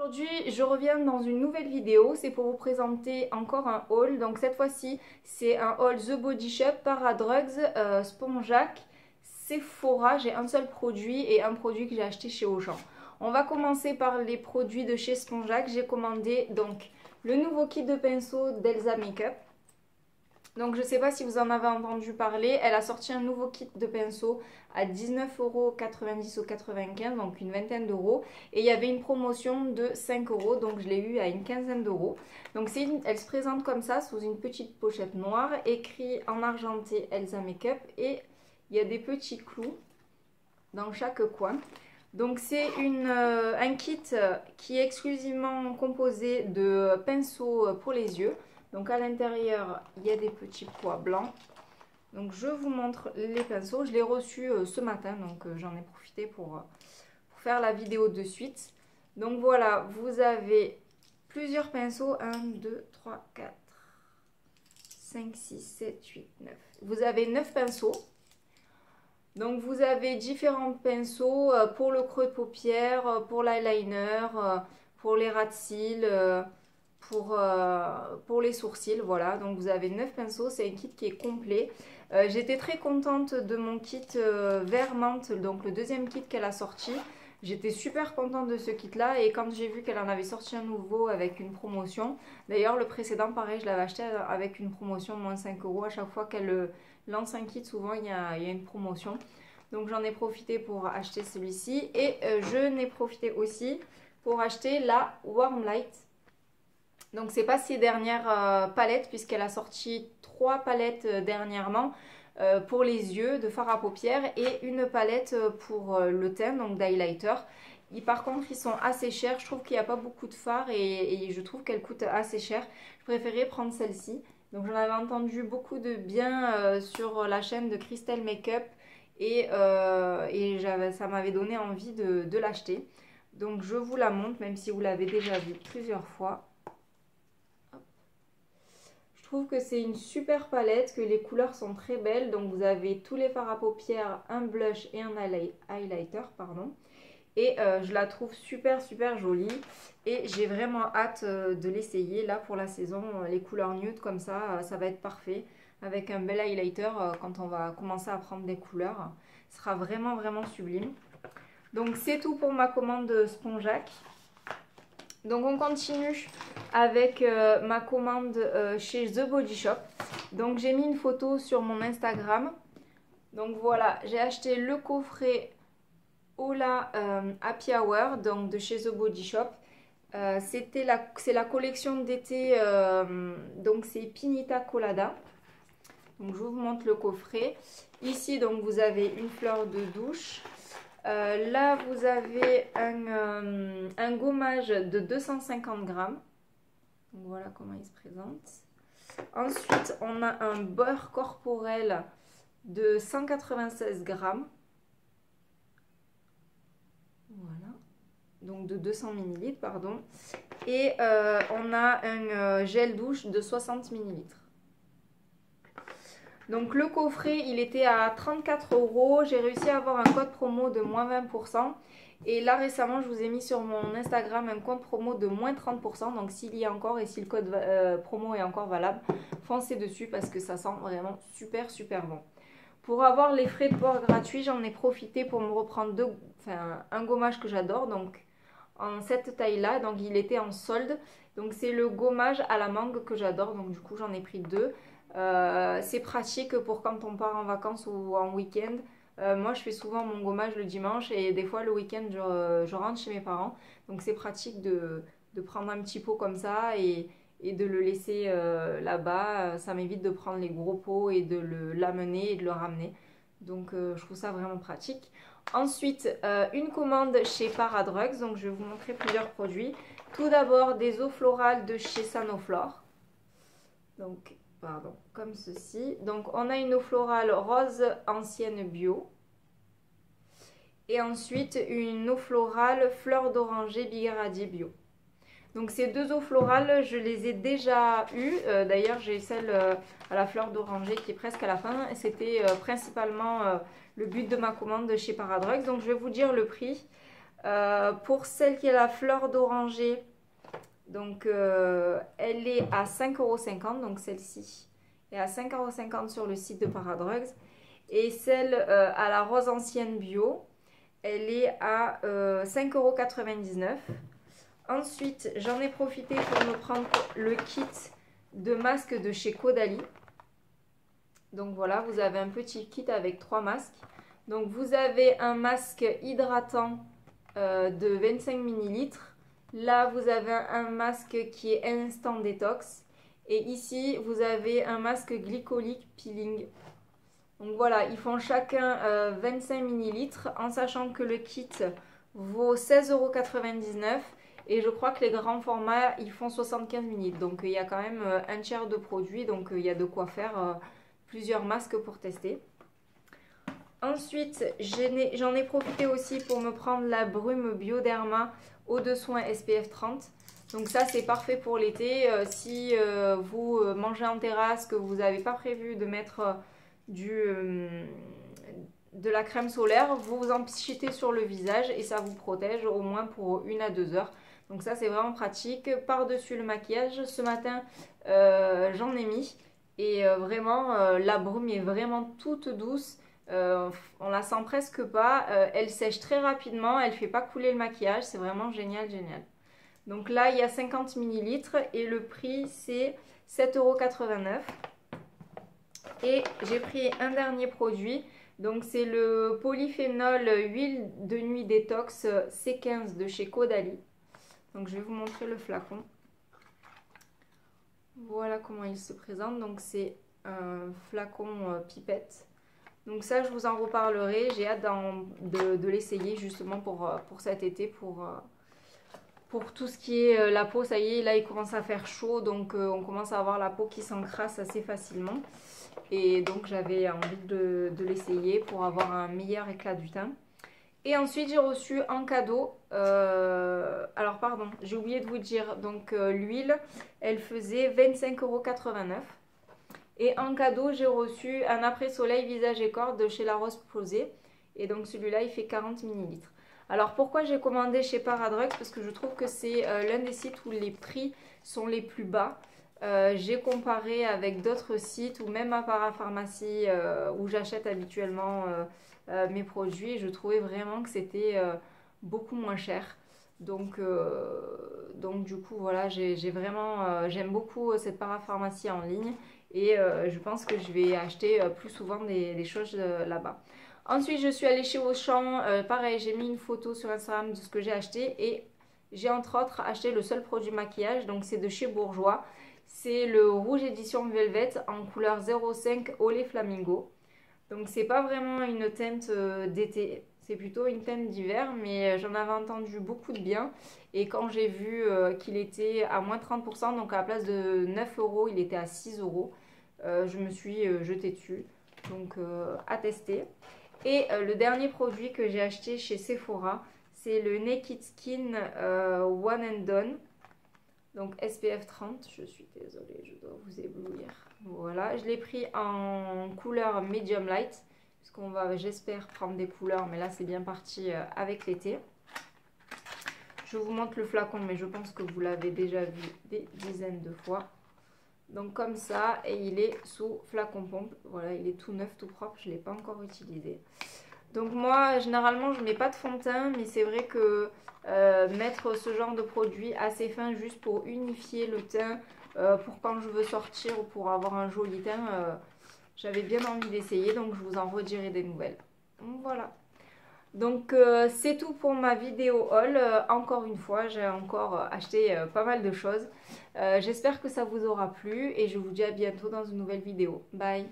Aujourd'hui, je reviens dans une nouvelle vidéo, c'est pour vous présenter encore un haul. Donc cette fois-ci, c'est un haul The Body Shop, Paradrugs, Spongeac, Sephora. J'ai un seul produit et un produit que j'ai acheté chez Auchan. On va commencer par les produits de chez Spongeac. J'ai commandé donc le nouveau kit de pinceau d'Elsa Makeup. Donc je ne sais pas si vous en avez entendu parler, elle a sorti un nouveau kit de pinceau à 19,90 € ou 95, donc une vingtaine d'euros. Et il y avait une promotion de 5 €, donc je l'ai eu à une quinzaine d'euros. Donc elle se présente comme ça, sous une petite pochette noire, écrit en argenté Elsa Makeup. Et il y a des petits clous dans chaque coin. Donc c'est un kit qui est exclusivement composé de pinceaux pour les yeux. Donc à l'intérieur, il y a des petits pois blancs. Donc je vous montre les pinceaux. Je l'ai reçu ce matin, donc j'en ai profité pour faire la vidéo de suite. Donc voilà, vous avez plusieurs pinceaux. 1, 2, 3, 4, 5, 6, 7, 8, 9. Vous avez 9 pinceaux. Donc vous avez différents pinceaux pour le creux de paupière, pour l'eyeliner, pour les ras de cils, pour les sourcils. Voilà, donc vous avez 9 pinceaux, c'est un kit qui est complet. J'étais très contente de mon kit vert menthe, donc le deuxième kit qu'elle a sorti. J'étais super contente de ce kit là et quand j'ai vu qu'elle en avait sorti un nouveau avec une promotion, d'ailleurs le précédent pareil je l'avais acheté avec une promotion moins 5 € à chaque fois qu'elle lance un kit, souvent il y a une promotion. Donc j'en ai profité pour acheter celui-ci et je n'ai profité aussi pour acheter la Warm Light. Donc c'est pas ses dernières palettes puisqu'elle a sorti 3 palettes dernièrement pour les yeux de fard à paupières et une palette pour le teint, donc d'highlighter. Par contre ils sont assez chers, je trouve qu'il n'y a pas beaucoup de fard et je trouve qu'elle coûte assez cher. Je préférais prendre celle-ci. Donc j'en avais entendu beaucoup de bien sur la chaîne de Crystal Makeup et ça m'avait donné envie de l'acheter. Donc je vous la montre même si vous l'avez déjà vue plusieurs fois. Je trouve que c'est une super palette, que les couleurs sont très belles. Donc vous avez tous les fards à paupières, un blush et un highlighter, pardon. Et je la trouve super jolie. Et j'ai vraiment hâte de l'essayer. Là pour la saison, les couleurs nude comme ça, ça va être parfait. Avec un bel highlighter quand on va commencer à prendre des couleurs. Ce sera vraiment sublime. Donc c'est tout pour ma commande Spongeac. Donc on continue avec ma commande chez The Body Shop. Donc j'ai mis une photo sur mon Instagram. Donc voilà, j'ai acheté le coffret Hola Happy Hour donc de chez The Body Shop. C'est la collection d'été, donc c'est Pinita Colada. Donc je vous montre le coffret. Ici donc vous avez une fleur de douche. Là, vous avez un gommage de 250 grammes. Donc, voilà comment il se présente. Ensuite, on a un beurre corporel de 196 grammes. Voilà. Donc, de 200 ml, pardon. Et on a un gel douche de 60 ml. Donc le coffret il était à 34 €, j'ai réussi à avoir un code promo de moins 20%. Et là récemment je vous ai mis sur mon Instagram un code promo de moins 30%. Donc s'il y a encore et si le code promo est encore valable, foncez dessus parce que ça sent vraiment super bon. Pour avoir les frais de port gratuits, j'en ai profité pour me reprendre un gommage que j'adore. Donc en cette taille là, donc il était en solde. Donc c'est le gommage à la mangue que j'adore, donc du coup j'en ai pris 2. C'est pratique pour quand on part en vacances ou en week-end. Moi je fais souvent mon gommage le dimanche et des fois le week-end je rentre chez mes parents. Donc c'est pratique de prendre un petit pot comme ça et de le laisser là-bas. Ça m'évite de prendre les gros pots et de l'amener et de le ramener. Donc je trouve ça vraiment pratique. Ensuite une commande chez Paradrugs. Donc je vais vous montrer plusieurs produits. Tout d'abord des eaux florales de chez Sanoflore. Donc pardon, comme ceci. Donc on a une eau florale rose ancienne bio. Et ensuite une eau florale fleur d'oranger bigaradier bio. Donc ces deux eaux florales, je les ai déjà eues. D'ailleurs j'ai celle à la fleur d'oranger qui est presque à la fin. Et c'était principalement le but de ma commande chez Paradrugs. Donc je vais vous dire le prix. Pour celle qui est la fleur d'oranger, donc elle est à 5,50 €, donc celle-ci est à 5,50 € sur le site de Paradrugs. Et celle à la rose ancienne bio, elle est à 5,99 €. Ensuite, j'en ai profité pour me prendre le kit de masques de chez Caudalie. Donc voilà, vous avez un petit kit avec 3 masques. Donc vous avez un masque hydratant de 25 ml. Là, vous avez un masque qui est instant détox. Et ici, vous avez un masque glycolique peeling. Donc voilà, ils font chacun 25 ml, en sachant que le kit vaut 16,99 € et je crois que les grands formats, ils font 75 ml. Donc il y a quand même un tiers de produit, donc il y a de quoi faire plusieurs masques pour tester. Ensuite, j'en ai profité aussi pour me prendre la brume Bioderma eau de soin SPF 30. Donc ça, c'est parfait pour l'été. Si vous mangez en terrasse, que vous n'avez pas prévu de mettre de la crème solaire, vous vous en pichetez sur le visage et ça vous protège au moins pour 1 à 2 heures. Donc ça, c'est vraiment pratique. Par-dessus le maquillage, ce matin, j'en ai mis. Et vraiment, la brume est vraiment toute douce. On la sent presque pas. Elle sèche très rapidement. Elle fait pas couler le maquillage. C'est vraiment génial, génial. Donc là, il y a 50 ml et le prix, c'est 7,89 €. Et j'ai pris un dernier produit. Donc c'est le polyphénol huile de nuit détox C15 de chez Caudalie. Donc je vais vous montrer le flacon. Voilà comment il se présente. Donc c'est un flacon pipette. Donc ça, je vous en reparlerai. J'ai hâte de l'essayer justement pour cet été, pour tout ce qui est la peau. Ça y est, là il commence à faire chaud, donc on commence à avoir la peau qui s'encrasse assez facilement. Et donc j'avais envie de l'essayer pour avoir un meilleur éclat du teint. Et ensuite j'ai reçu en cadeau, alors pardon, j'ai oublié de vous dire, donc l'huile, elle faisait 25,89 €. Et en cadeau, j'ai reçu un après-soleil visage et corps de chez La Roche-Posay. Et donc celui-là, il fait 40 ml. Alors pourquoi j'ai commandé chez Paradrugs? Parce que je trouve que c'est l'un des sites où les prix sont les plus bas. J'ai comparé avec d'autres sites ou même à Parapharmacie où j'achète habituellement mes produits. Et je trouvais vraiment que c'était beaucoup moins cher. Donc du coup, voilà, j'aime beaucoup cette Parapharmacie en ligne. Et je pense que je vais acheter plus souvent des choses là-bas. Ensuite, je suis allée chez Auchan. Pareil, j'ai mis une photo sur Instagram de ce que j'ai acheté. Et j'ai entre autres acheté le seul produit maquillage. Donc c'est de chez Bourjois. C'est le rouge édition Velvet en couleur 05 au lait flamingo. Donc c'est pas vraiment une teinte d'été. C'est plutôt une teinte d'hiver, mais j'en avais entendu beaucoup de bien. Et quand j'ai vu qu'il était à moins 30%, donc à la place de 9 €, il était à 6 €, je me suis jetée dessus. Donc à tester. Et le dernier produit que j'ai acheté chez Sephora, c'est le Naked Skin One and Done. Donc SPF 30, je suis désolée, je dois vous éblouir. Voilà, je l'ai pris en couleur medium light. Puisqu'on va, j'espère, prendre des couleurs, mais là c'est bien parti avec l'été. Je vous montre le flacon, mais je pense que vous l'avez déjà vu des dizaines de fois. Donc comme ça, et il est sous flacon pompe. Voilà, il est tout neuf, tout propre, je ne l'ai pas encore utilisé. Donc moi, généralement, je ne mets pas de fond de teint, mais c'est vrai que mettre ce genre de produit assez fin juste pour unifier le teint, pour quand je veux sortir ou pour avoir un joli teint, j'avais bien envie d'essayer, donc je vous en redirai des nouvelles. Donc voilà. Donc c'est tout pour ma vidéo haul. Encore une fois, j'ai encore acheté pas mal de choses. J'espère que ça vous aura plu et je vous dis à bientôt dans une nouvelle vidéo. Bye!